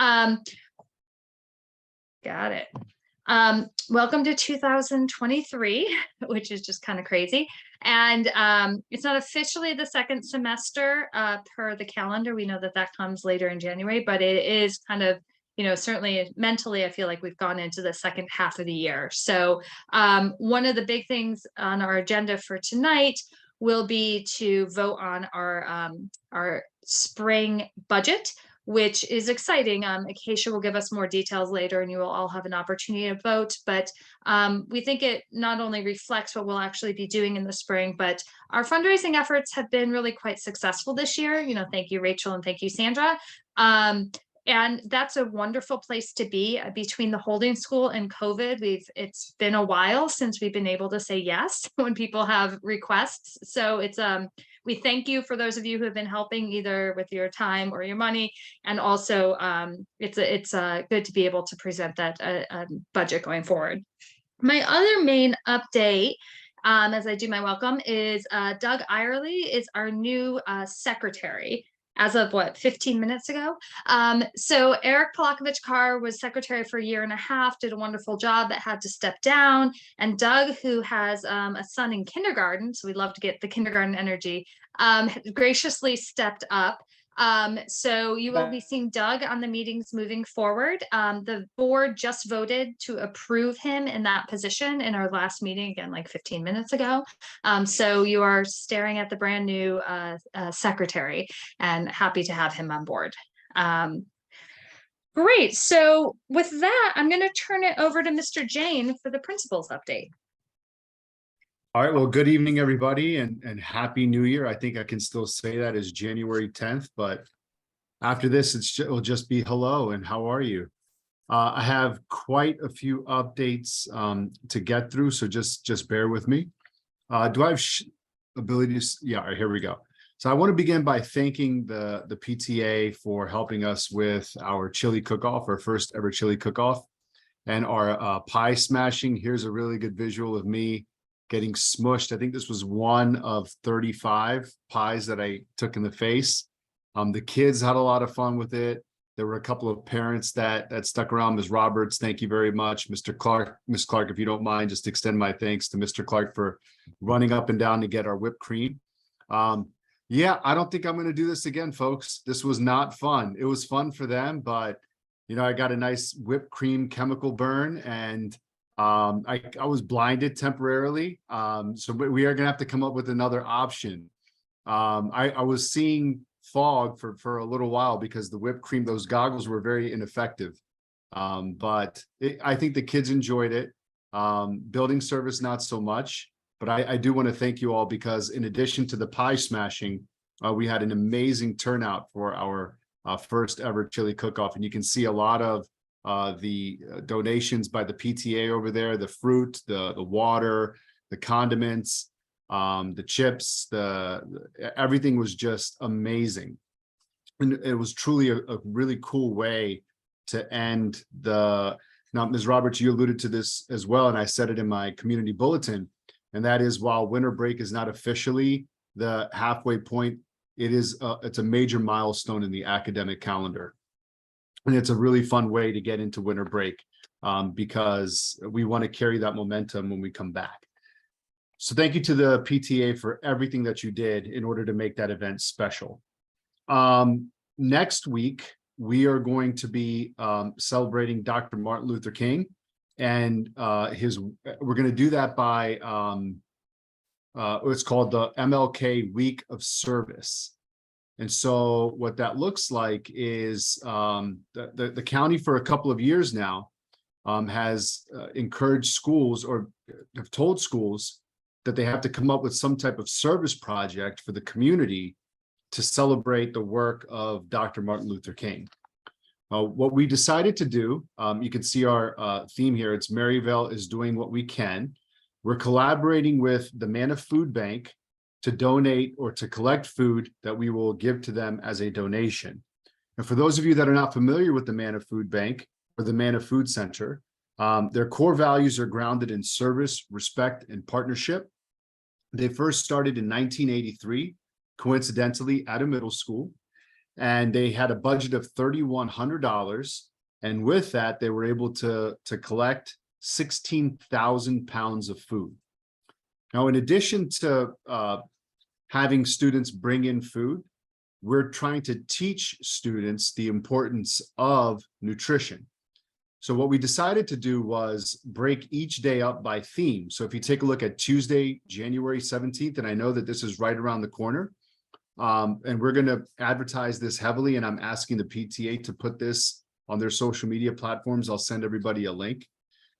Got it. Welcome to 2023, which is just kind of crazy. And it's not officially the second semester per the calendar. We know that that comes later in January, but it is kind of, certainly mentally, I feel like we've gone into the second half of the year. So one of the big things on our agenda for tonight will be to vote on our spring budget, which is exciting. Acacia will give us more details later and you will all have an opportunity to vote, but we think it not only reflects what we'll actually be doing in the spring, but our fundraising efforts have been really quite successful this year. Thank you, Rachel, and thank you, Sandra. And that's a wonderful place to be. Between the holding school and COVID, it's been a while since we've been able to say yes when people have requests. So it's we thank you for those of you who have been helping either with your time or your money. And also it's good to be able to present that budget going forward. My other main update as I do my welcome is Doug Irely is our new secretary. As of 15 minutes ago. So Eric Polakovich-Carr was secretary for a year and a half, did a wonderful job, but had to step down. And Doug, who has a son in kindergarten, so we love to get the kindergarten energy, graciously stepped up. So you will be seeing Doug on the meetings moving forward. The board just voted to approve him in that position in our last meeting, again, like 15 minutes ago. So you are staring at the brand new secretary, and happy to have him on board. Great. So with that, I'm going to turn it over to Mr. Jane for the principal's update. All right, well, good evening, everybody, and Happy New Year. I think I can still say that as January 10th, but after this, it'll just be hello and how are you? I have quite a few updates to get through, so just bear with me. Do I have ability to? Yeah, all right, here we go. So I want to begin by thanking the PTA for helping us with our chili cook-off, our first ever chili cook-off, and our pie smashing. Here's a really good visual of me getting smushed. I think this was one of 35 pies that I took in the face. The kids had a lot of fun with it. There were a couple of parents that stuck around. Ms. Roberts, thank you very much. Mr. Clark, Ms. Clark, if you don't mind, just extend my thanks to Mr. Clark for running up and down to get our whipped cream. Yeah, I don't think I'm going to do this again, folks. This was not fun. It was fun for them, but I got a nice whipped cream chemical burn, and I was blinded temporarily. So we are going to have to come up with another option. I was seeing fog for a little while because the whipped cream, those goggles were very ineffective. But I think the kids enjoyed it. Building service, not so much. But I do want to thank you all, because in addition to the pie smashing, we had an amazing turnout for our first ever chili cook-off. And you can see a lot of the donations by the PTA over there, the fruit, the water, the condiments, the chips, everything was just amazing. And it was truly a really cool way to end now, Ms. Roberts, you alluded to this as well, and I said it in my community bulletin, and that is, while winter break is not officially the halfway point, it's a major milestone in the academic calendar. And it's a really fun way to get into winter break because we want to carry that momentum when we come back. So thank you to the PTA for everything that you did in order to make that event special. Next week, we are going to be celebrating Dr. Martin Luther King, and we're going to do that by what's called the MLK Week of Service. And so what that looks like is the county for a couple of years now has encouraged schools, or have told schools, that they have to come up with some type of service project for the community to celebrate the work of Dr. Martin Luther King. What we decided to do, you can see our theme here, it's Maryvale is doing what we can. We're collaborating with the Manna Food Bank to donate or to collect food that we will give to them as a donation. And for those of you that are not familiar with the Manna Food Bank or the Manna Food Center, their core values are grounded in service, respect, and partnership. They first started in 1983, coincidentally at a middle school. and they had a budget of $3,100. And with that, they were able to collect 16,000 pounds of food. Now, in addition to having students bring in food, we're trying to teach students the importance of nutrition. So what we decided to do was break each day up by theme. So if you take a look at Tuesday, January 17th, and I know that this is right around the corner, and we're going to advertise this heavily, and I'm asking the PTA to put this on their social media platforms. I'll send everybody a link.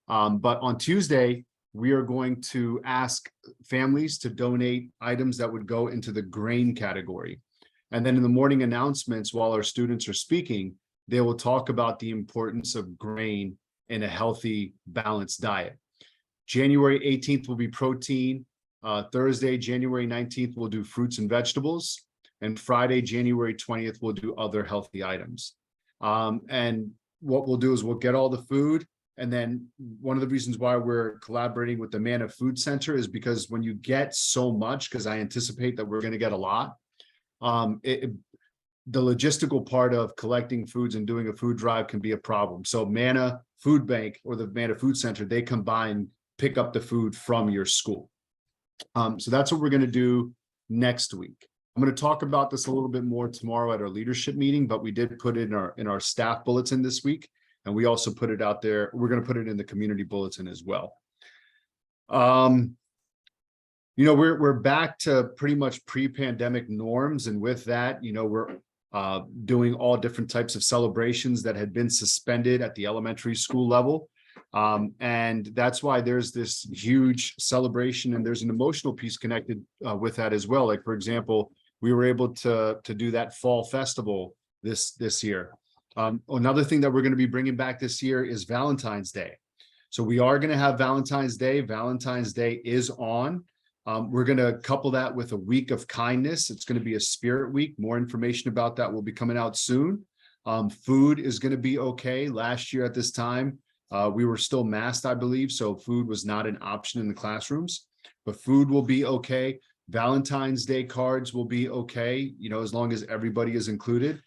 But on Tuesday, we are going to ask families to donate items that would go into the grain category. And then in the morning announcements, while our students are speaking, they will talk about the importance of grain in a healthy, balanced diet. January 18th will be protein. Thursday, January 19th, we'll do fruits and vegetables. And Friday, January 20th, we'll do other healthy items. And what we'll do is we'll get all the food. And then one of the reasons why we're collaborating with the Manna Food Center is because when you get so much, because I anticipate that we're going to get a lot, the logistical part of collecting foods and doing a food drive can be a problem. So Manna Food Bank or the Manna Food Center, they combine, pick up the food from your school. So that's what we're going to do next week. I'm going to talk about this a little bit more tomorrow at our leadership meeting, but we did put it in our staff bulletin this week. And we also put it out there. We're going to put it in the community bulletin as well. We're back to pretty much pre-pandemic norms. And with that, we're doing all different types of celebrations that had been suspended at the elementary school level. And that's why there's this huge celebration, and there's an emotional piece connected with that as well. Like, for example, we were able to do that fall festival this year. Another thing that we're going to be bringing back this year is Valentine's Day. So we are going to have Valentine's Day. Valentine's Day is on. We're going to couple that with a week of kindness. It's going to be a spirit week. More information about that will be coming out soon. Food is going to be okay. Last year at this time, we were still masked, I believe. So food was not an option in the classrooms, but food will be okay. Valentine's Day cards will be okay, as long as everybody is included.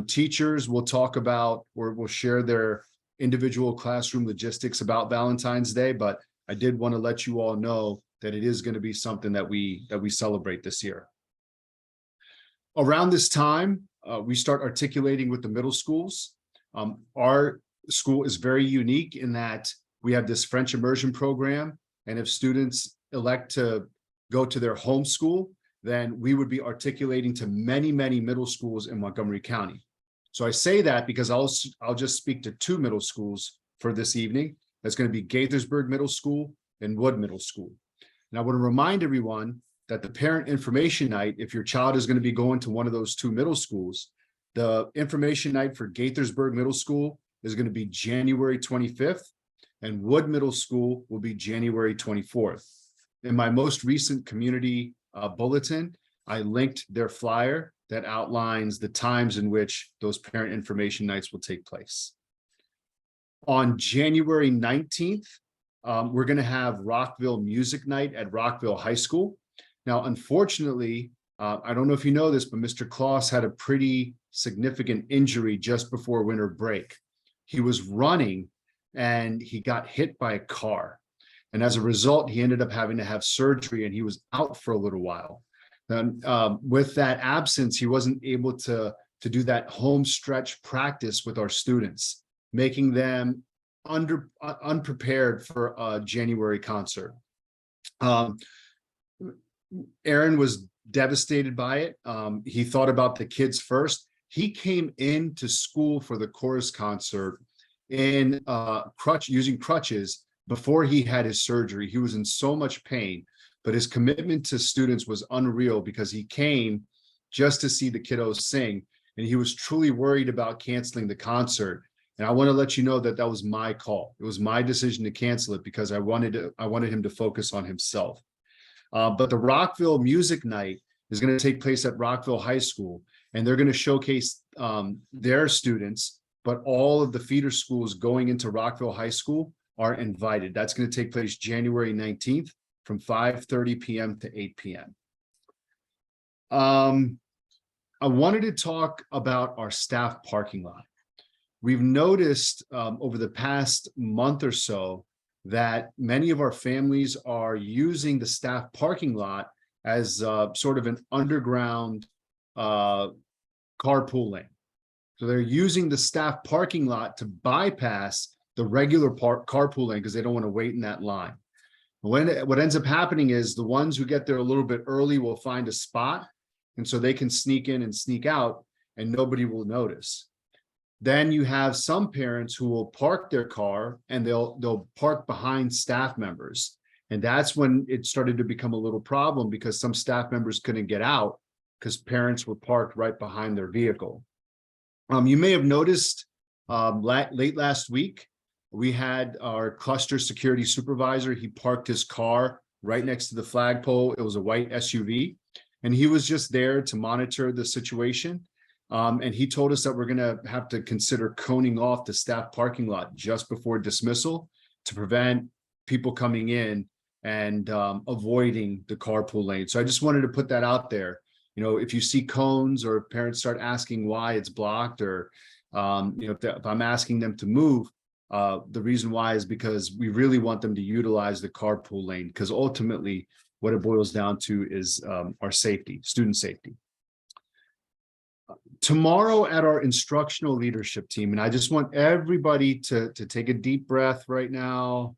Teachers will talk about or will share their individual classroom logistics about Valentine's Day, but I did want to let you all know that it is going to be something that we celebrate this year. Around this time, we start articulating with the middle schools. Our school is very unique in that we have this French immersion program, and if students elect to go to their home school, then we would be articulating to many, many middle schools in Montgomery County. So I say that because I'll just speak to two middle schools for this evening. That's going to be Gaithersburg Middle School and Wood Middle School. And I want to remind everyone that the parent information night, if your child is going to be going to one of those two middle schools, the information night for Gaithersburg Middle School is going to be January 25th, and Wood Middle School will be January 24th. In my most recent community bulletin, I linked their flyer that outlines the times in which those parent information nights will take place. On January 19th, we're going to have Rockville Music Night at Rockville High School. Now, unfortunately, I don't know if you know this, but Mr. Kloss had a pretty significant injury just before winter break. He was running and he got hit by a car. And as a result, he ended up having to have surgery, and he was out for a little while. And with that absence, he wasn't able to do that home stretch practice with our students, making them unprepared for a January concert. Aaron was devastated by it. He thought about the kids first. He came into school for the chorus concert in using crutches before he had his surgery. He was in so much pain, but his commitment to students was unreal because he came just to see the kiddos sing, and he was truly worried about canceling the concert. And I want to let you know that that was my call. It was my decision to cancel it because I wanted him to focus on himself. But the Rockville Music Night is going to take place at Rockville High School, and they're going to showcase their students, but all of the feeder schools going into Rockville High School are invited. That's going to take place January 19th from 5:30 p.m. to 8 p.m. I wanted to talk about our staff parking lot. We've noticed over the past month or so that many of our families are using the staff parking lot as sort of an underground carpool lane. So they're using the staff parking lot to bypass the regular carpool lane because they don't want to wait in that line. What ends up happening is the ones who get there a little bit early will find a spot, and so they can sneak in and sneak out, and nobody will notice. Then you have some parents who will park their car and they'll park behind staff members. And that's when it started to become a little problem because some staff members couldn't get out because parents were parked right behind their vehicle. You may have noticed late last week, we had our cluster security supervisor. He parked his car right next to the flagpole. It was a white SUV, and he was just there to monitor the situation. And he told us that we're going to have to consider coning off the staff parking lot just before dismissal to prevent people coming in and avoiding the carpool lane. So I just wanted to put that out there. You know, if you see cones or parents start asking why it's blocked, or if I'm asking them to move, the reason why is because we really want them to utilize the carpool lane, because ultimately what it boils down to is our safety, student safety. Tomorrow at our instructional leadership team, and I just want everybody to take a deep breath right now,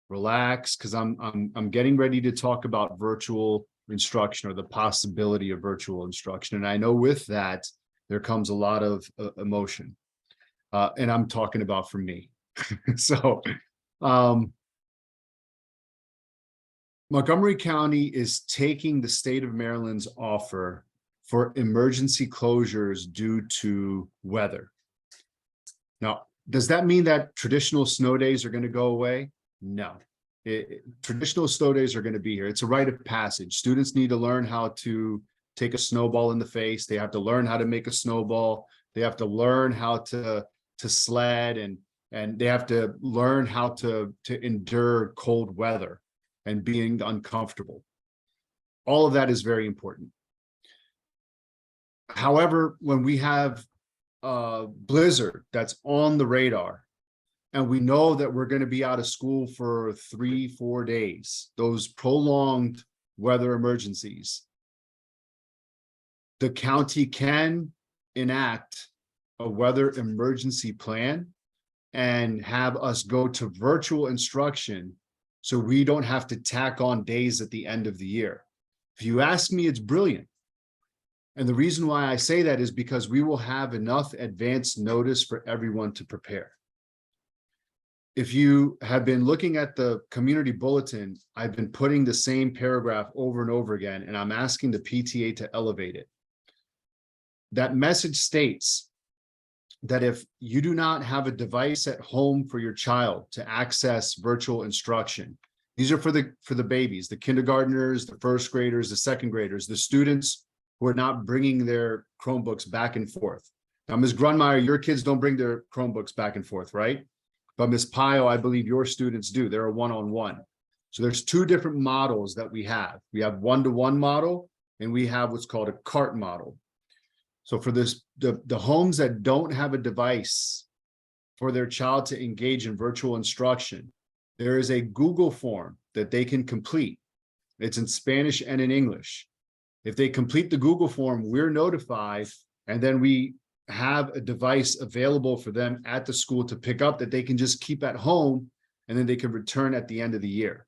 relax, because I'm getting ready to talk about virtual instruction, or the possibility of virtual instruction. And I know with that, there comes a lot of emotion. And I'm talking about for me. So Montgomery County is taking the state of Maryland's offer for emergency closures due to weather. Now, does that mean that traditional snow days are going to go away? No. Traditional snow days are going to be here. It's a rite of passage. Students need to learn how to take a snowball in the face. They have to learn how to make a snowball. They have to learn how to sled, and they have to learn how to endure cold weather and being uncomfortable. All of that is very important. However, when we have a blizzard that's on the radar, and we know that we're going to be out of school for 3-4 days, those prolonged weather emergencies, the county can enact a weather emergency plan and have us go to virtual instruction so we don't have to tack on days at the end of the year. If you ask me, it's brilliant. And the reason why I say that is because we will have enough advance notice for everyone to prepare. If you have been looking at the community bulletin, I've been putting the same paragraph over and over again, and I'm asking the PTA to elevate it. That message states that if you do not have a device at home for your child to access virtual instruction, these are for the babies, the kindergartners, the first graders, the second graders, the students who are not bringing their Chromebooks back and forth. Now, Ms. Grunmeyer, your kids don't bring their Chromebooks back and forth, right? But Ms. Pio, I believe your students do. They're a one-on-one. So there's two different models that we have. We have one-to-one model, and we have what's called a cart model. So for this, the homes that don't have a device for their child to engage in virtual instruction, there is a Google form that they can complete. It's in Spanish and in English. If they complete the Google form, we're notified, and then we have a device available for them at the school to pick up that they can just keep at home, and then they can return at the end of the year.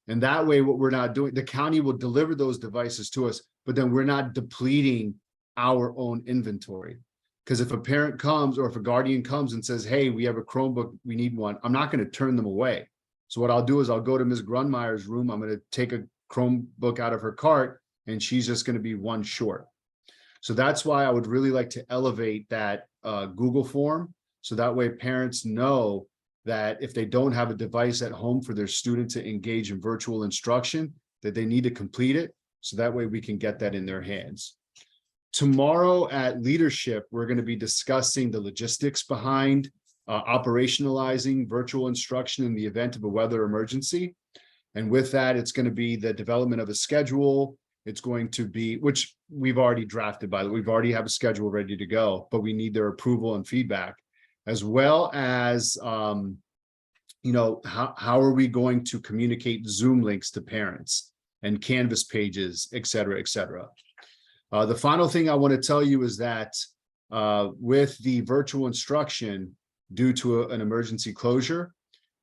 And that way, what we're not doing, the county will deliver those devices to us, but then we're not depleting our own inventory. Because if a parent comes or if a guardian comes and says, hey, we have a Chromebook, we need one, I'm not going to turn them away. So what I'll do is I'll go to Ms. Grunmeyer's room, I'm going to take a Chromebook out of her cart, and she's just going to be one short. So that's why I would really like to elevate that Google form. So that way parents know that if they don't have a device at home for their student to engage in virtual instruction, that they need to complete it. So that way we can get that in their hands. Tomorrow at leadership, we're going to be discussing the logistics behind operationalizing virtual instruction in the event of a weather emergency. And with that, it's going to be the development of a schedule. It's going to be, which we've already drafted, by the way, we've already have a schedule ready to go, but we need their approval and feedback, as well as, how are we going to communicate Zoom links to parents and Canvas pages, et cetera, et cetera. The final thing I want to tell you is that with the virtual instruction, due to an emergency closure,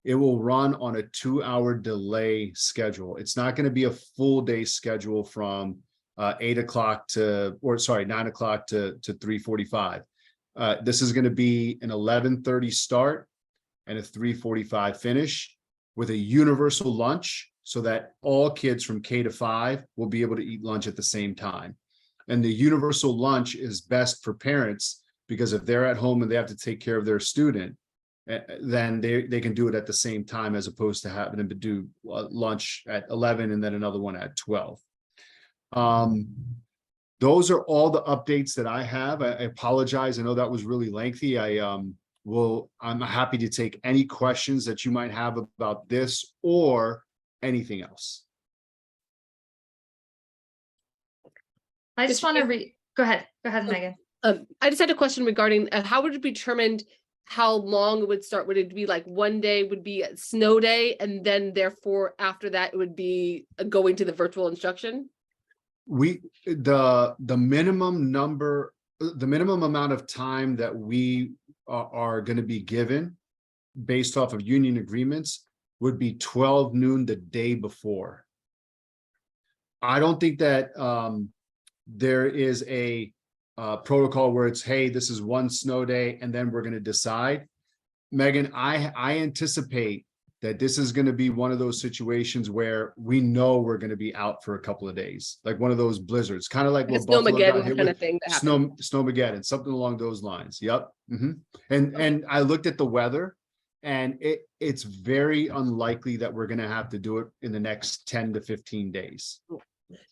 it will run on a 2-hour delay schedule. It's not going to be a full day schedule from 9 o'clock to 3:45. This is going to be an 11:30 start and a 3:45 finish with a universal lunch, so that all kids from K to 5 will be able to eat lunch at the same time. And the universal lunch is best for parents, because if they're at home and they have to take care of their student, then they can do it at the same time, as opposed to having them to do lunch at 11 and then another one at 12. Those are all the updates that I have. I apologize. I know that was really lengthy. I'm happy to take any questions that you might have about this or anything else. I just want to go ahead, Megan. I just had a question regarding how would it be determined how long it would start? Would it be like one day would be a snow day, and then therefore after that it would be going to the virtual instruction? The minimum amount of time that we are going to be given based off of union agreements would be 12 noon the day before. I don't think that there is a protocol where it's, hey, this is one snow day and then we're going to decide. Megan, I anticipate that this is going to be one of those situations where we know we're going to be out for a couple of days, like one of those blizzards, kind of like what Buffalo got hit with, Snowmageddon, something along those lines. Yep. And I looked at the weather, and it's very unlikely that we're going to have to do it in the next 10 to 15 days.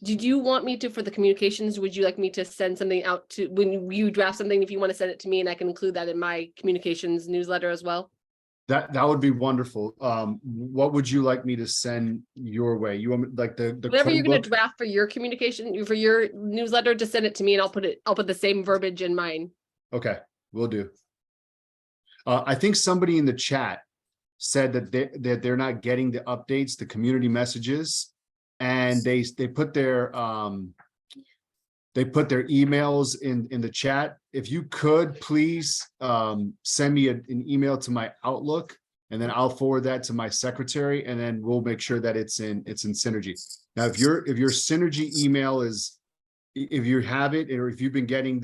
Did you want me to, for the communications, would you like me to send something out to, when you draft something, if you want to send it to me and I can include that in my communications newsletter as well? That would be wonderful. What would you like me to send your way? You want me, like the whatever you're going to draft for your communication, for your newsletter, to send it to me, and I'll put the same verbiage in mine. Okay, will do. I think somebody in the chat said that they're not getting the updates, the community messages, and they put their emails in the chat. If you could please send me an email to my Outlook, and then I'll forward that to my secretary, and then we'll make sure that it's in Synergy. Now, if your Synergy email is, if you have it, or if you've been getting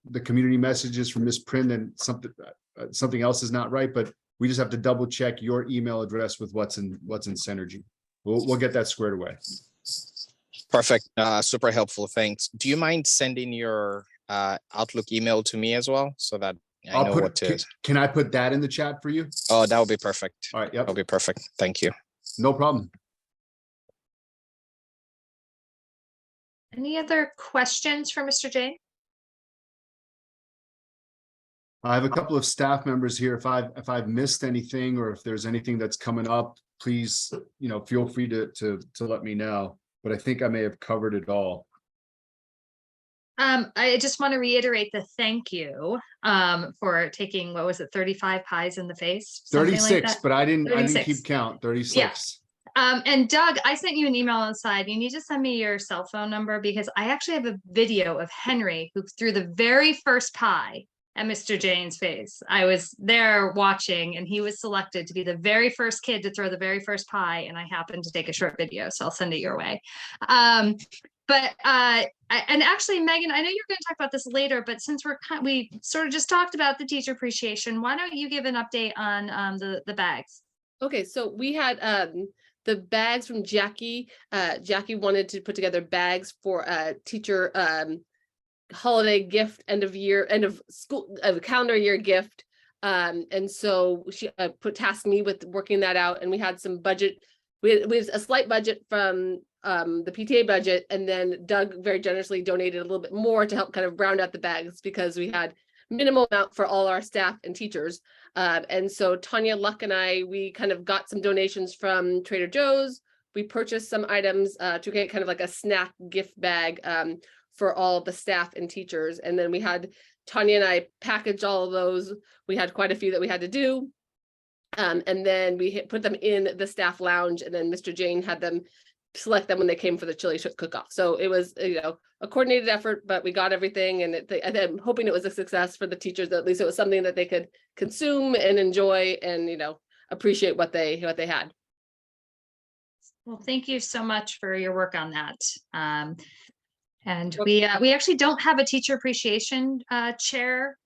the community messages from Ms. Prin, then something else is not right. But we just have to double check your email address with what's in Synergy. We'll get that squared away. Perfect. Super helpful. Thanks. Do you mind sending your Outlook email to me as well, so that I know what to? Can I put that in the chat for you? Oh, that would be perfect. All right. Yep. That'll be perfect. Thank you. No problem. Any other questions for Mr. Jain? I have a couple of staff members here. If I've missed anything, or if there's anything that's coming up, please, feel free to let me know. But I think I may have covered it all. I just want to reiterate the thank you for taking, what was it, 35 pies in the face? 36, like but I didn't keep 36. count. 36. Yeah. And Doug, I sent you an email on the side. You need to send me your cell phone number, because I actually have a video of Henry who threw the very first pie at Mr. Jane's face. I was there watching, and he was selected to be the very first kid to throw the very first pie, and I happened to take a short video, so I'll send it your way. And actually, Megan, I know you're going to talk about this later, but since we sort of just talked about the teacher appreciation, why don't you give an update on the bags? Okay, so we had the bags from Jackie. Jackie wanted to put together bags for a teacher holiday gift, end of school, calendar year gift. And so she tasked me with working that out, and we had some budget. We had a slight budget from the PTA budget, and then Doug very generously donated a little bit more to help kind of round out the bags, because we had minimal amount for all our staff and teachers. And so Tanya Luck and we kind of got some donations from Trader Joe's, we purchased some items to get kind of like a snack gift bag for all the staff and teachers. And then we had Tanya and I package all of those. We had quite a few that we had to do. And then we put them in the staff lounge, and then Mr. Jane had them select them when they came for the chili cook-off. So it was, a coordinated effort, but we got everything, and I'm hoping it was a success for the teachers. At least it was something that they could consume and enjoy, and appreciate what they had. Well, thank you so much for your work on that. And we actually don't have a teacher appreciation chair,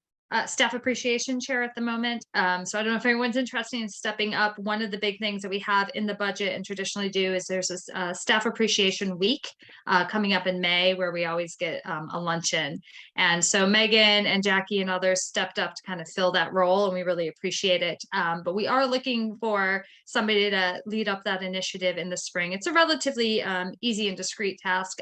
staff appreciation chair at the moment. So I don't know if anyone's interested in stepping up. One of the big things that we have in the budget and traditionally do is there's a staff appreciation week coming up in May, where we always get a luncheon. And so Megan and Jackie and others stepped up to kind of fill that role, and we really appreciate it. But we are looking for somebody to lead up that initiative in the spring. It's a relatively easy and discrete task.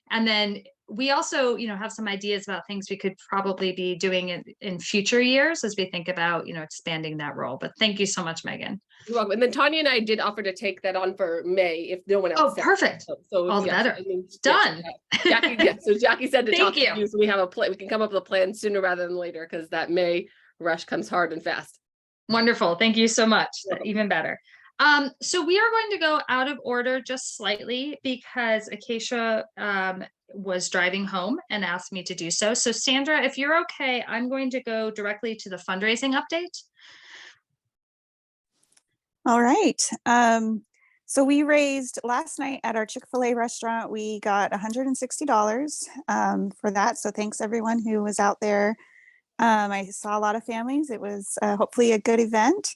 And then we also, have some ideas about things we could probably be doing in future years as we think about, expanding that role. But thank you so much, Megan. You're welcome. And then Tanya and I did offer to take that on for May if no one else. Oh, perfect. So all the better. Done. Jackie, so Jackie said to thank talk to you. you, so we have a plan. We can come up with a plan sooner rather than later, because that May rush comes hard and fast. Wonderful. Thank you so much. Even better. So we are going to go out of order just slightly because Acacia was driving home and asked me to do so. So Sandra, if you're okay, I'm going to go directly to the fundraising update. All right. So we raised last night at our Chick-fil-A restaurant, we got $160 for that. So thanks everyone who was out there. I saw a lot of families. It was hopefully a good event.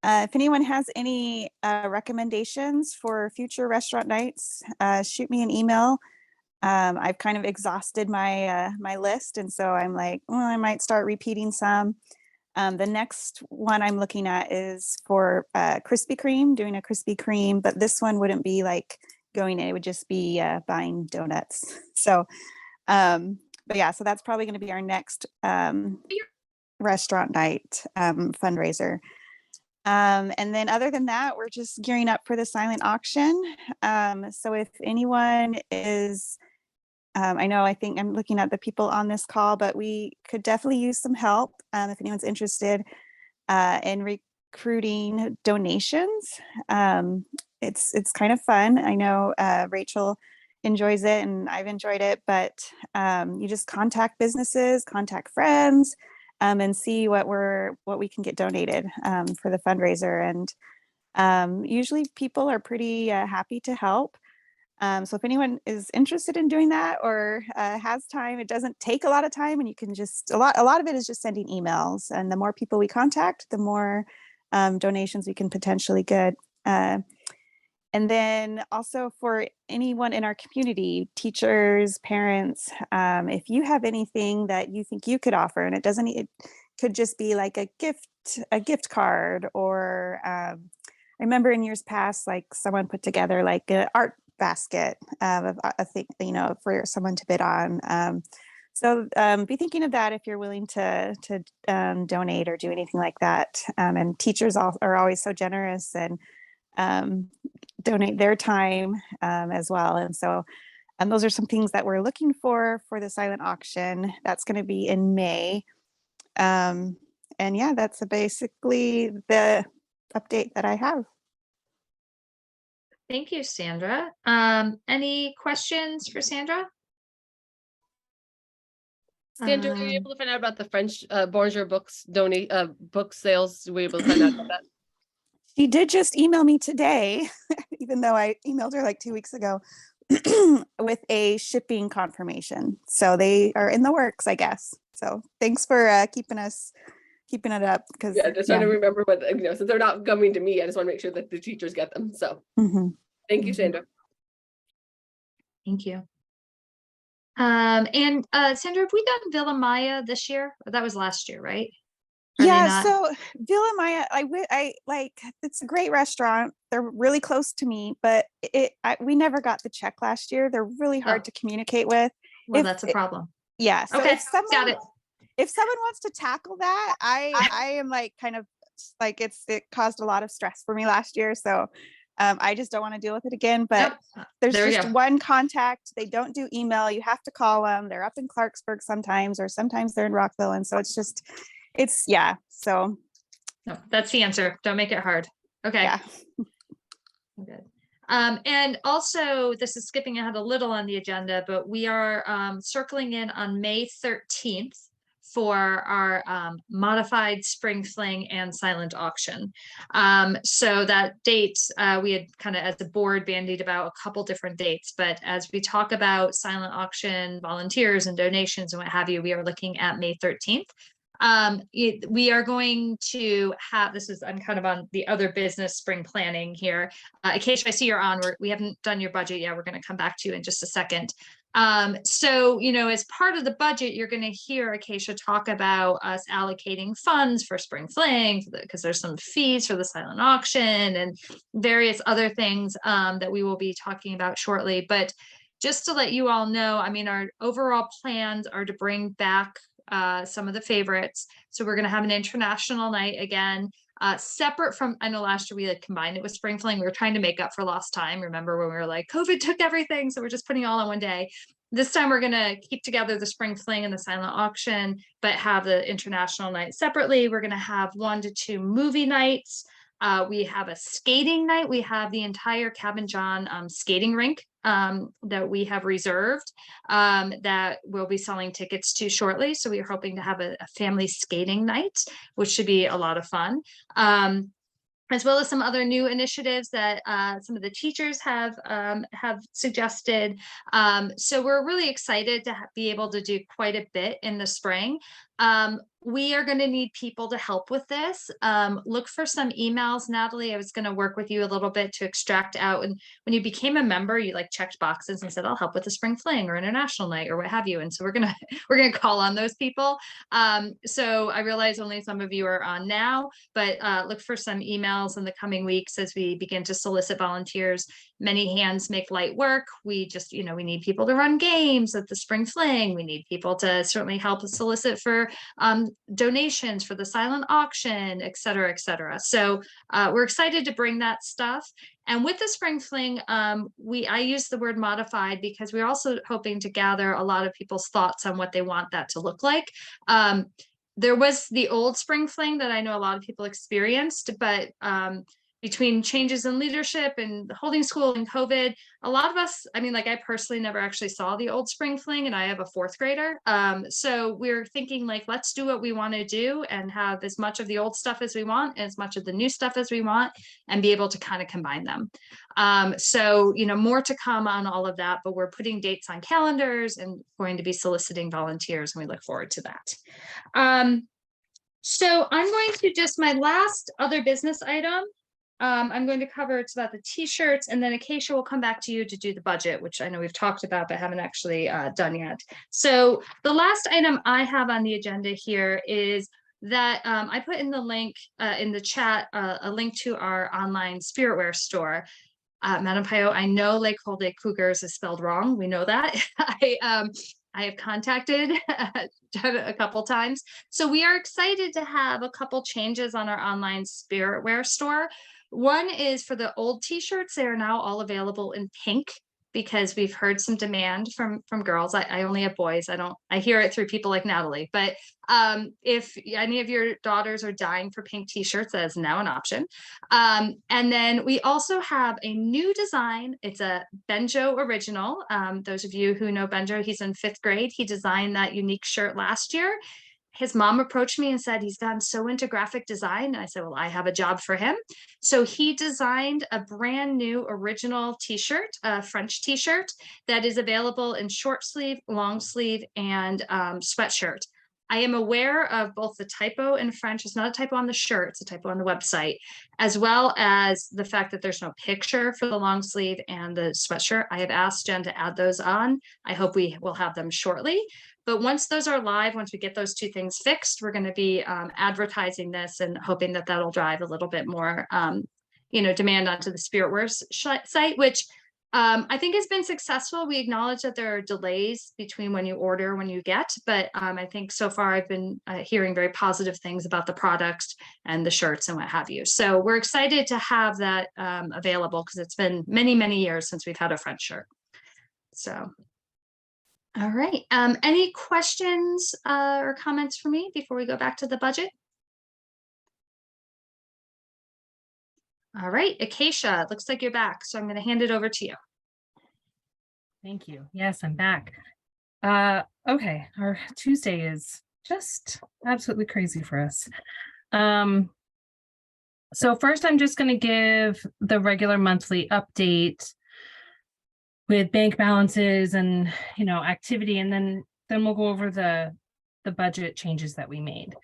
If anyone has any recommendations for future restaurant nights, shoot me an email. I've kind of exhausted my my list, and so I'm like, well, I might start repeating some. The next one I'm looking at is for Krispy Kreme, doing a Krispy Kreme, but this one wouldn't be like going in, it would just be buying donuts. So, but yeah, so that's probably going to be our next restaurant night fundraiser. And then other than that, we're just gearing up for the silent auction. So if anyone is, I think I'm looking at the people on this call, but we could definitely use some help if anyone's interested in recruiting donations. It's kind of fun. I know Rachel enjoys it and I've enjoyed it, but you just contact businesses, contact friends, and see what we can get donated for the fundraiser. And usually people are pretty happy to help. So if anyone is interested in doing that or has time, it doesn't take a lot of time, and you can just a lot of it is just sending emails. And the more people we contact, the more donations we can potentially get. And then also for anyone in our community, teachers, parents, if you have anything that you think you could offer, and it could just be like a gift card, or I remember in years past, like someone put together like an art basket of a thing, for someone to bid on. So be thinking of that if you're willing to donate or do anything like that. And teachers are always so generous and donate their time as well. And so those are some things that we're looking for the silent auction. That's going to be in May. And yeah, that's basically the update that I have. Thank you, Sandra. Any questions for Sandra? Sandra, were you able to find out about the French Bonjour books book sales? Were you able to find out about that? She did just email me today, even though I emailed her like 2 weeks ago, with a shipping confirmation. So they are in the works, I guess. So thanks for keeping it up. Because yeah, just trying to remember what, since they're not coming to me, I just want to make sure that the teachers get them. So thank you, Sandra. Thank you. And Sandra, have we done Villa Maya this year? That was last year, right? So Villa Maya, I like, it's a great restaurant. They're really close to me, but we never got the check last year. They're really hard to communicate with. Well, that's a problem. Yeah. So okay, got it. If someone wants to tackle that, I am like kind of like it caused a lot of stress for me last year. So I just don't want to deal with it again, but Yep. there's There we just go. one contact. They don't do email. You have to call them. They're up in Clarksburg sometimes, or sometimes they're in Rockville. And so yeah. So No, that's the answer. Don't make it hard. Okay. yeah. Good. And also, this is skipping ahead a little on the agenda, but we are circling in on May 13th for our modified spring fling and silent auction. So that date, we had kind of as a board bandied about a couple different dates, but as we talk about silent auction volunteers and donations and what have you, we are looking at May 13th. We are going to have, I'm kind of on the other business spring planning here. Acacia, I see you're on, we haven't done your budget yet. We're going to come back to you in just a second. So, as part of the budget, you're going to hear Acacia talk about us allocating funds for spring fling, because there's some fees for the silent auction and various other things that we will be talking about shortly. But just to let you all know, our overall plans are to bring back some of the favorites. So we're going to have an international night again, separate from, I know last year we had combined it with spring fling. We were trying to make up for lost time. Remember when we were like, COVID took everything. So we're just putting it all on one day. This time we're going to keep together the spring fling and the silent auction, but have the international night separately. We're going to have 1 to 2 movie nights. We have a skating night. We have the entire Cabin John skating rink that we have reserved that we'll be selling tickets to shortly. So we are hoping to have a family skating night, which should be a lot of fun. As well as some other new initiatives that some of the teachers have suggested. So we're really excited to be able to do quite a bit in the spring. We are going to need people to help with this. Look for some emails, Natalie. I was going to work with you a little bit to extract out. And when you became a member, you checked boxes and said, I'll help with the spring fling or international night or what have you. And so we're gonna call on those people. So I realize only some of you are on now, but look for some emails in the coming weeks as we begin to solicit volunteers. Many hands make light work. We just, we need people to run games at the spring fling. We need people to certainly help solicit for donations for the silent auction, et cetera, et cetera. So we're excited to bring that stuff. And with the spring fling, I use the word modified because we're also hoping to gather a lot of people's thoughts on what they want that to look like. There was the old spring fling that I know a lot of people experienced, but between changes in leadership and holding school and COVID, a lot of us, I personally never actually saw the old spring fling, and I have a 4th grader. So we're thinking let's do what we want to do and have as much of the old stuff as we want, as much of the new stuff as we want, and be able to kind of combine them. So, more to come on all of that, but we're putting dates on calendars and going to be soliciting volunteers, and we look forward to that. So I'm going to just, my last other business item, I'm going to cover, it's about the t-shirts, and then Acacia will come back to you to do the budget, which I know we've talked about, but haven't actually done yet. So the last item I have on the agenda here is that I put in the link in the chat, a link to our online spiritware store. Madam Pio, I know Lake Holde Cougars is spelled wrong. We know that. I have contacted a couple times. So we are excited to have a couple changes on our online spiritware store. One is for the old t-shirts. They are now all available in pink because we've heard some demand from girls. I only have boys. I hear it through people like Natalie, but if any of your daughters are dying for pink t-shirts, that is now an option. And then we also have a new design. It's a Benjo original. Those of you who know Benjo, he's in 5th grade. He designed that unique shirt last year. His mom approached me and said he's gotten so into graphic design. And I said, well, I have a job for him. So he designed a brand new original t-shirt, a French t-shirt that is available in short sleeve, long sleeve, and sweatshirt. I am aware of both the typo in French. It's not a typo on the shirt, it's a typo on the website, as well as the fact that there's no picture for the long sleeve and the sweatshirt. I have asked Jen to add those on. I hope we will have them shortly. But once those are live, once we get those 2 things fixed, we're going to be advertising this and hoping that that'll drive a little bit more, demand onto the Spiritware site, which I think it's been successful. We acknowledge that there are delays between when you order and when you get, but I think so far I've been hearing very positive things about the products and the shirts and what have you. So we're excited to have that available because it's been many, many years since we've had a French shirt. So, all right. Any questions or comments for me before we go back to the budget? All right, Acacia, it looks like you're back, so I'm going to hand it over to you. Thank you. Yes, I'm back. Okay, our Tuesday is just absolutely crazy for us. So first I'm just going to give the regular monthly update with bank balances and, activity, and then we'll go over the budget changes that we made.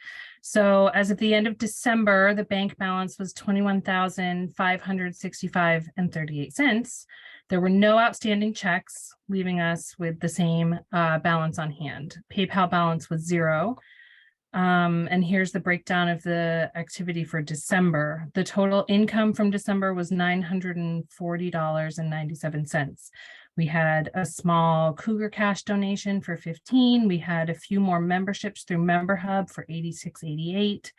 So as of the end of December, the bank balance was $21,565.38. There were no outstanding checks, leaving us with the same balance on hand. PayPal balance was $0. And here's the breakdown of the activity for December. The total income from December was $940.97. We had a small Cougar Cash donation for $15. We had a few more memberships through MemberHub for $86.88.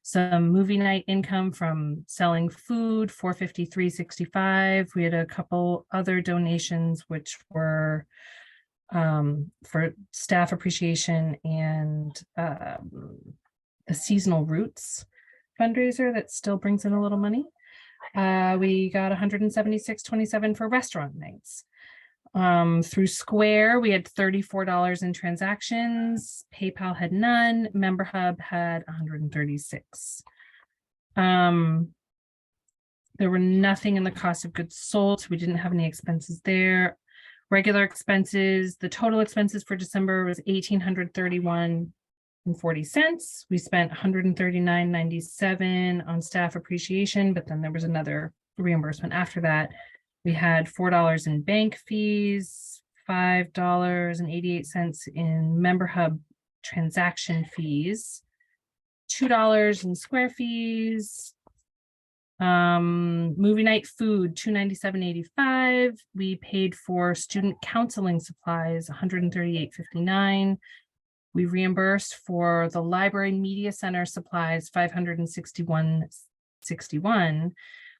Some movie night income from selling food, $453.65. We had a couple other donations, which were for staff appreciation and the seasonal roots fundraiser that still brings in a little money. We got $176.27 for restaurant nights. Through Square, we had $34 in transactions. PayPal had none. MemberHub had 136. There were nothing in the cost of goods sold, so we didn't have any expenses there. Regular expenses, the total expenses for December was $1,831.40. We spent $139.97 on staff appreciation, but then there was another reimbursement after that. We had $4 in bank fees, $5.88 in MemberHub transaction fees, $2 in Square fees, movie night food, $297.85. We paid for student counseling supplies, $138.59. We reimbursed for the library media center supplies, $561.61.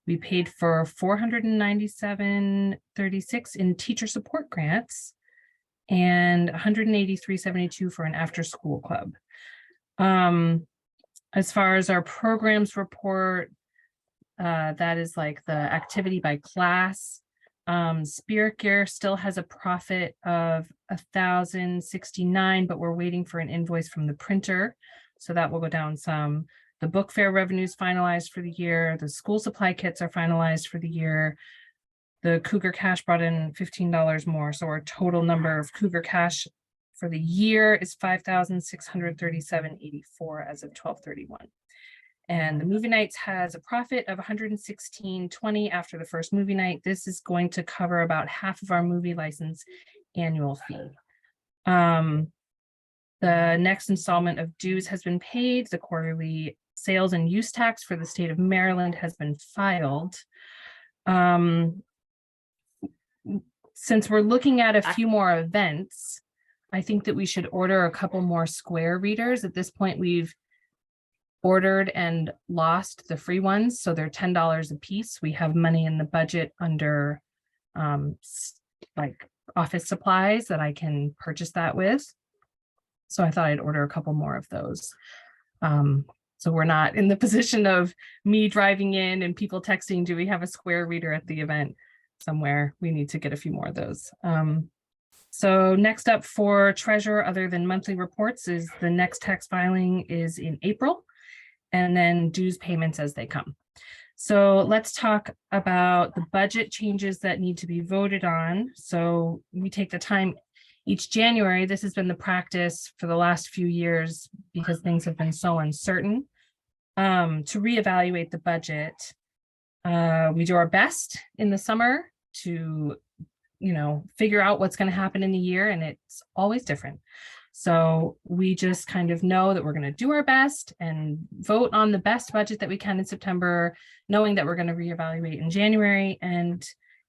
We paid for $497.36 in teacher support grants and $183.72 for an after-school club. As far as our programs report, that is like the activity by class. Spirit Gear still has a profit of $1,069, but we're waiting for an invoice from the printer, so that will go down some. The book fair revenues finalized for the year. The school supply kits are finalized for the year. The Cougar Cash brought in $15 more, so our total number of Cougar Cash for the year is $5,637.84 as of 12/31. And the movie nights has a profit of $116.20 after the first movie night. This is going to cover about half of our movie license annual fee. The next installment of dues has been paid. The quarterly sales and use tax for the state of Maryland has been filed. Since we're looking at a few more events, I think that we should order a couple more Square readers. At this point, we've ordered and lost the free ones, so they're $10 a piece. We have money in the budget under like office supplies that I can purchase that with. So I thought I'd order a couple more of those. So we're not in the position of me driving in and people texting, do we have a Square reader at the event somewhere? We need to get a few more of those. So next up for treasurer, other than monthly reports, is the next tax filing is in April, and then dues payments as they come. So let's talk about the budget changes that need to be voted on. So we take the time each January. This has been the practice for the last few years because things have been so uncertain, to reevaluate the budget. We do our best in the summer to, figure out what's going to happen in the year, and it's always different. So we just kind of know that we're going to do our best and vote on the best budget that we can in September, knowing that we're going to reevaluate in January. And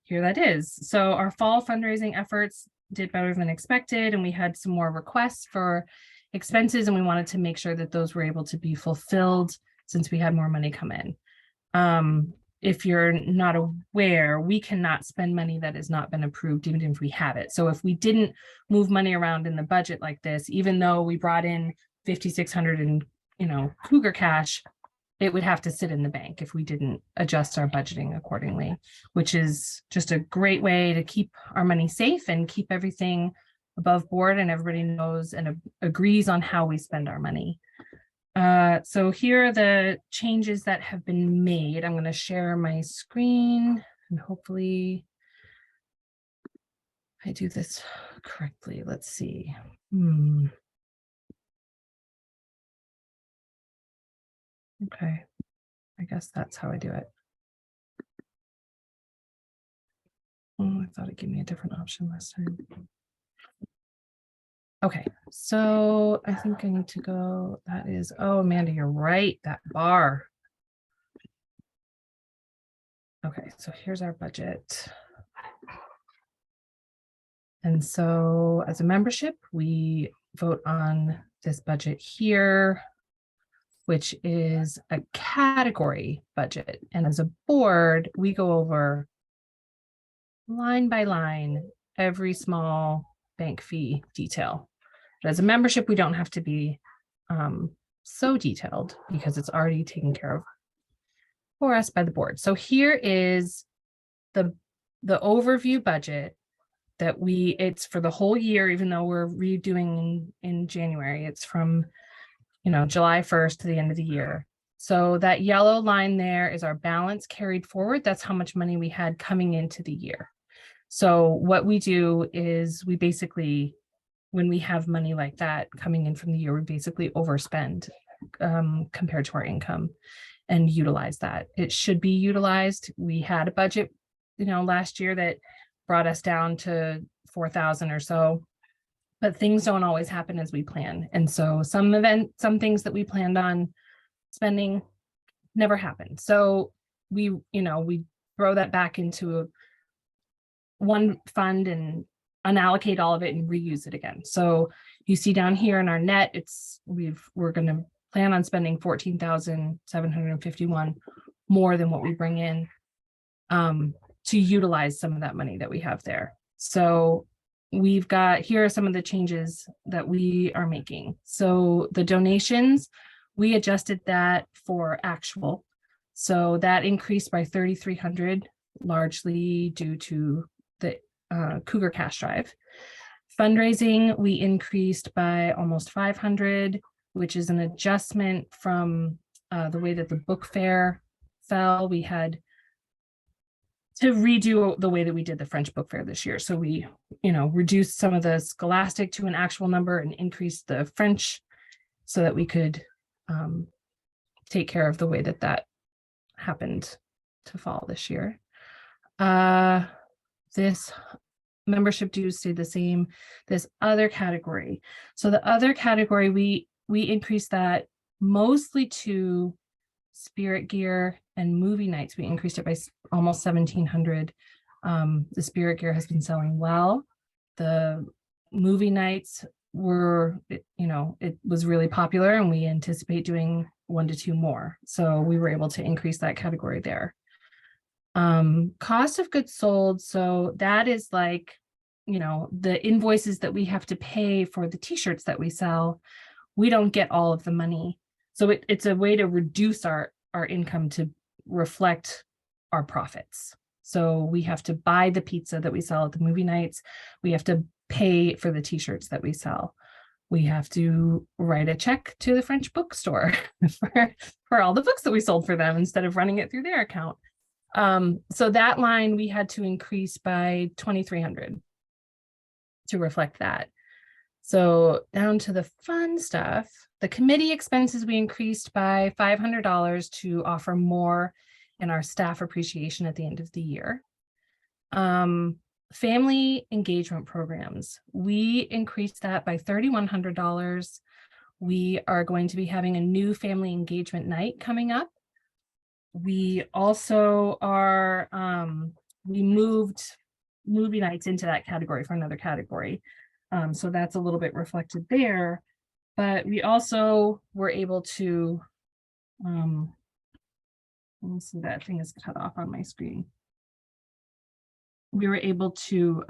here that is. So our fall fundraising efforts did better than expected, and we had some more requests for expenses, and we wanted to make sure that those were able to be fulfilled since we had more money come in. If you're not aware, we cannot spend money that has not been approved, even if we have it. So if we didn't move money around in the budget like this, even though we brought in 5,600 in, Cougar cash, it would have to sit in the bank if we didn't adjust our budgeting accordingly, which is just a great way to keep our money safe and keep everything above board, and everybody knows and agrees on how we spend our money. So here are the changes that have been made. I'm going to share my screen and hopefully I do this correctly. Let's see. Okay, I guess that's how I do it. Oh, I thought it gave me a different option last time. Okay, so I think I need to go, that is, oh, Amanda, you're right, that bar. Okay, so here's our budget. And so as a membership, we vote on this budget here, which is a category budget. And as a board, we go over line by line, every small bank fee detail. But as a membership, we don't have to be so detailed because it's already taken care of for us by the board. So here is the overview budget that it's for the whole year, even though we're redoing in January. It's from, July 1st to the end of the year. So that yellow line there is our balance carried forward. That's how much money we had coming into the year. So what we do is we basically, when we have money like that coming in from the year, we basically overspend compared to our income and utilize that. It should be utilized. We had a budget, last year that brought us down to 4,000 or so, but things don't always happen as we plan. And so some things that we planned on spending never happened. So we throw that back into one fund and unallocate all of it and reuse it again. So you see down here in our net, we're going to plan on spending 14,751 more than what we bring in to utilize some of that money that we have there. So here are some of the changes that we are making. So the donations, we adjusted that for actual. So that increased by 3,300, largely due to the Cougar Cash Drive. Fundraising, we increased by almost 500, which is an adjustment from the way that the book fair fell. We had to redo the way that we did the French book fair this year. So we, reduced some of the Scholastic to an actual number and increased the French so that we could take care of the way that happened to fall this year. This membership dues stayed the same. This other category. So the other category, we increased that mostly to spirit gear and movie nights. We increased it by almost 1,700. The spirit gear has been selling well. The movie nights were, it was really popular, and we anticipate doing 1 to 2 more. So we were able to increase that category there. Cost of goods sold. So that is like, the invoices that we have to pay for the t-shirts that we sell. We don't get all of the money. So it's a way to reduce our income to reflect our profits. So we have to buy the pizza that we sell at the movie nights. We have to pay for the t-shirts that we sell. We have to write a check to the French bookstore for all the books that we sold for them instead of running it through their account. So that line we had to increase by 2,300 to reflect that. So down to the fun stuff, the committee expenses, we increased by $500 to offer more in our staff appreciation at the end of the year. Family engagement programs, we increased that by $3,100. We are going to be having a new family engagement night coming up. We also are we moved movie nights into that category for another category. So that's a little bit reflected there. But we also were able to, let me see, that thing is cut off on my screen. We were able to,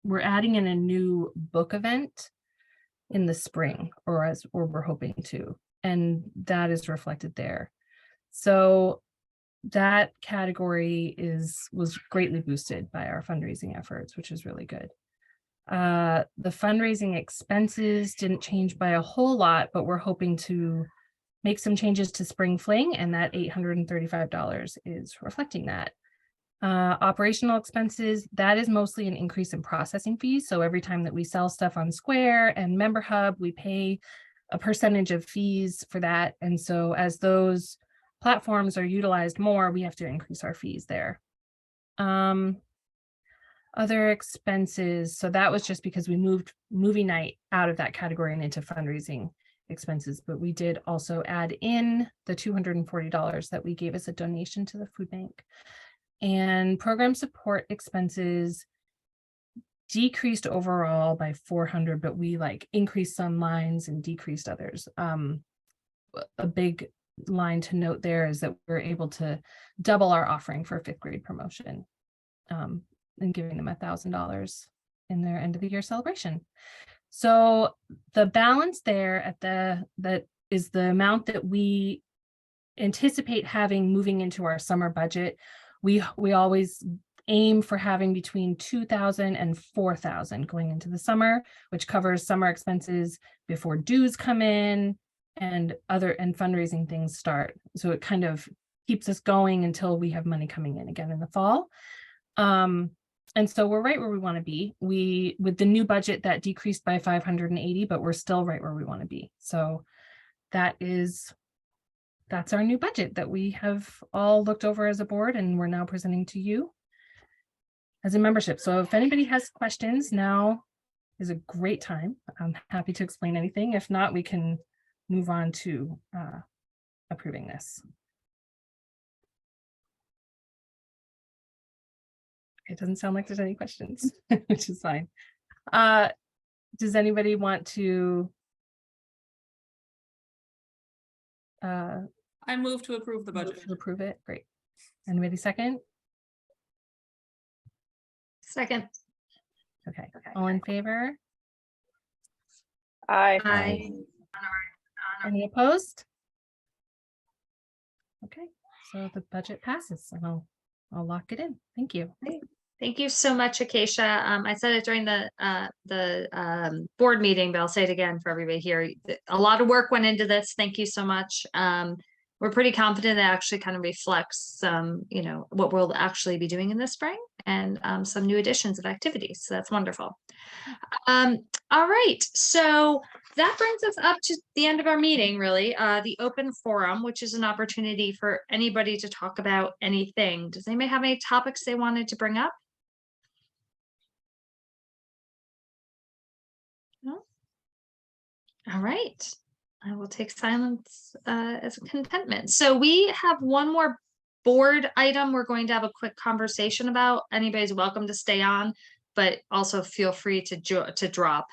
we're adding in a new book event in the spring, or we're hoping to, and that is reflected there. So that category was greatly boosted by our fundraising efforts, which is really good. The fundraising expenses didn't change by a whole lot, but we're hoping to make some changes to Spring Fling, and that $835 is reflecting that. Operational expenses, that is mostly an increase in processing fees. So every time that we sell stuff on Square and Member Hub, we pay a percentage of fees for that. And so as those platforms are utilized more, we have to increase our fees there. Other expenses, so that was just because we moved movie night out of that category and into fundraising expenses, but we did also add in the $240 that we gave as a donation to the food bank. And program support expenses decreased overall by 400, but we like increased some lines and decreased others. A big line to note there is that we're able to double our offering for 5th grade promotion, and giving them $1,000 in their end of the year celebration. So the balance there at that is the amount that we anticipate having moving into our summer budget. We always aim for having between $2,000 and $4,000 going into the summer, which covers summer expenses before dues come in and fundraising things start. So it kind of keeps us going until we have money coming in again in the fall. And so we're right where we want to be. With the new budget that decreased by 580, but we're still right where we want to be. So that's our new budget that we have all looked over as a board, and we're now presenting to you as a membership. So if anybody has questions, now is a great time. I'm happy to explain anything. If not, we can move on to approving this. It doesn't sound like there's any questions, which is fine. Does anybody want to? I move to approve the budget. To approve it, great. Anybody second? Second. Okay, all in favor? Aye. Any opposed? Okay, so the budget passes, and I'll lock it in. Thank you. Thank you so much, Acacia. I said it during the board meeting, but I'll say it again for everybody here. A lot of work went into this. Thank you so much. We're pretty confident it actually kind of reflects what we'll actually be doing in the spring, and some new additions of activities. So that's wonderful. All right, so that brings us up to the end of our meeting, really, the open forum, which is an opportunity for anybody to talk about anything. Does anybody have any topics they wanted to bring up? No? All right, I will take silence as contentment. So we have one more board item we're going to have a quick conversation about. Anybody's welcome to stay on, but also feel free to drop.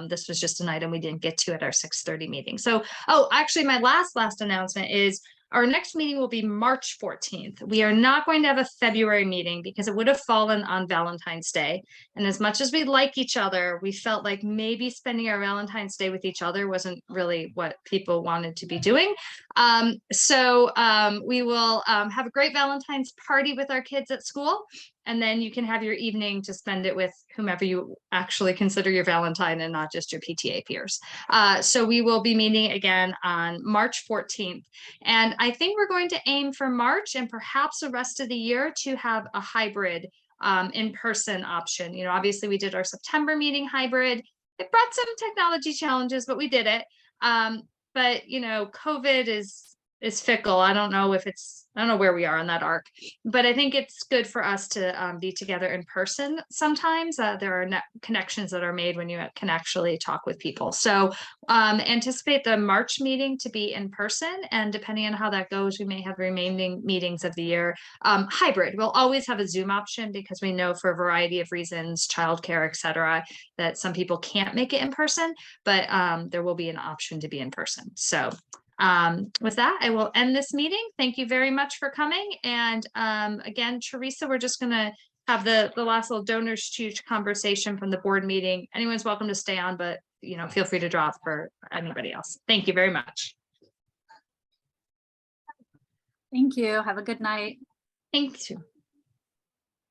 This was just an item we didn't get to at our 6:30 meeting. So, actually my last announcement is our next meeting will be March 14th. We are not going to have a February meeting because it would have fallen on Valentine's Day. And as much as we like each other, we felt like maybe spending our Valentine's Day with each other wasn't really what people wanted to be doing. So we will have a great Valentine's party with our kids at school. And then you can have your evening to spend it with whomever you actually consider your Valentine and not just your PTA peers. So we will be meeting again on March 14th. And I think we're going to aim for March and perhaps the rest of the year to have a hybrid in-person option. Obviously we did our September meeting hybrid. It brought some technology challenges, but we did it. But COVID is is fickle. I don't know where we are on that arc, but I think it's good for us to be together in person sometimes. There are connections that are made when you can actually talk with people. So anticipate the March meeting to be in person, and depending on how that goes, we may have remaining meetings of the year hybrid. We'll always have a Zoom option because we know for a variety of reasons, childcare, et cetera, that some people can't make it in person, but there will be an option to be in person. So with that, I will end this meeting. Thank you very much for coming. And again, Teresa, we're just going to have the last little donors choose conversation from the board meeting. Anyone's welcome to stay on, but feel free to drop for anybody else. Thank you very much. Thank you. Have a good night. Thank you.